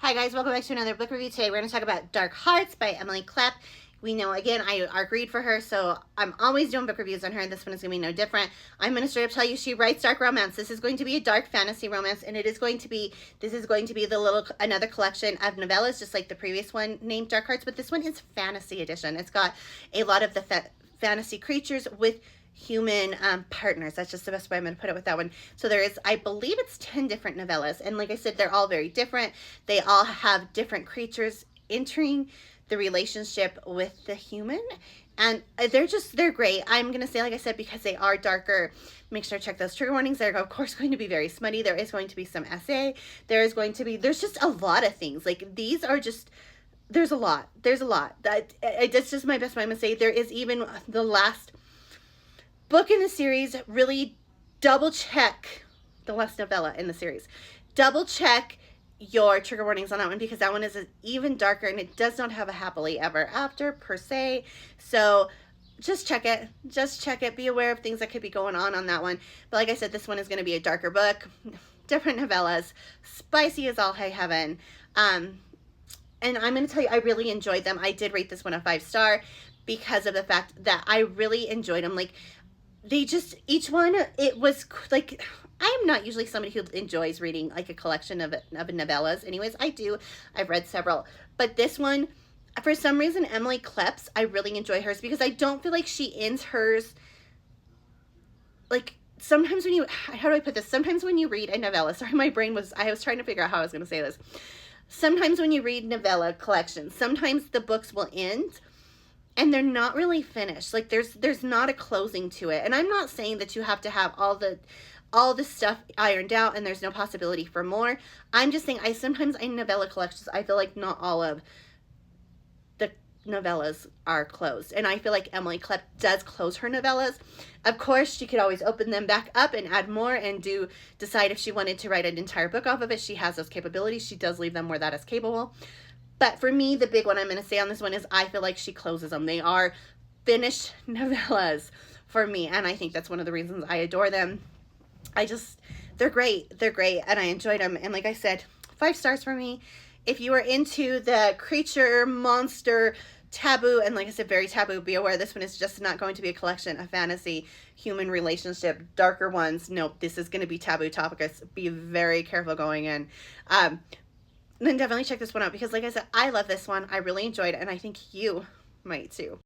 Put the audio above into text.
Hi guys, welcome back to another book review. Today we're going to talk about Dark Hearts by Emily Klepp. We know, again, I agreed for her, so I'm always doing book reviews on her, and this one is going to be no different. I'm going to straight up tell you she writes dark romance. This is going to be a dark fantasy romance, and this is going to be another collection of novellas, just like the previous one named Dark Hearts, but this one is fantasy edition. It's got a lot of the fantasy creatures with human partners. That's just the best way I'm going to put it with that one. So there is, I believe it's 10 different novellas, and like I said, they're all very different. They all have different creatures entering the relationship with the human, and they're great. I'm gonna say, like I said, because they are darker, make sure to check those trigger warnings. They're of course going to be very smutty. There is going to be some essay. There's just a lot of things. Like, these are just, there's a lot. That's just my best way. I'm gonna say there is even the last book in the series. Really double check the last novella in the series. Double check your trigger warnings on that one, because that one is even darker, and it does not have a happily ever after per se. So just check it. Be aware of things that could be going on that one. But like I said, this one is going to be a darker book, different novellas, spicy as all high heaven. And I'm going to tell you, I really enjoyed them. I did rate this one a 5-star because of the fact that I really enjoyed them. Like, they just, each one, it was like, I am not usually somebody who enjoys reading like a collection of novellas. Anyways, I do. I've read several. But this one, for some reason, Emily Klepp's, I really enjoy hers, because I don't feel like she ends hers, like, sometimes when you, how do I put this? Sometimes when you read a novella, sorry, I was trying to figure out how I was going to say this. Sometimes when you read novella collections, sometimes the books will end and they're not really finished. Like, there's not a closing to it. And I'm not saying that you have to have all the stuff ironed out and there's no possibility for more. I'm just saying, sometimes in novella collections, I feel like not all of the novellas are closed. And I feel like Emily Klepp does close her novellas. Of course, she could always open them back up and add more and decide if she wanted to write an entire book off of it. She has those capabilities. She does leave them where that is capable. But for me, the big one I'm going to say on this one is I feel like she closes them. They are finished novellas for me, and I think that's one of the reasons I adore them. They're great, and I enjoyed them. And like I said, 5 stars for me. If you are into the creature, monster, taboo, and like I said, very taboo, be aware this one is just not going to be a collection of fantasy, human relationship, darker ones. Nope, this is going to be taboo topics. Be very careful going in. Then definitely check this one out, because like I said, I love this one. I really enjoyed it, and I think you might too.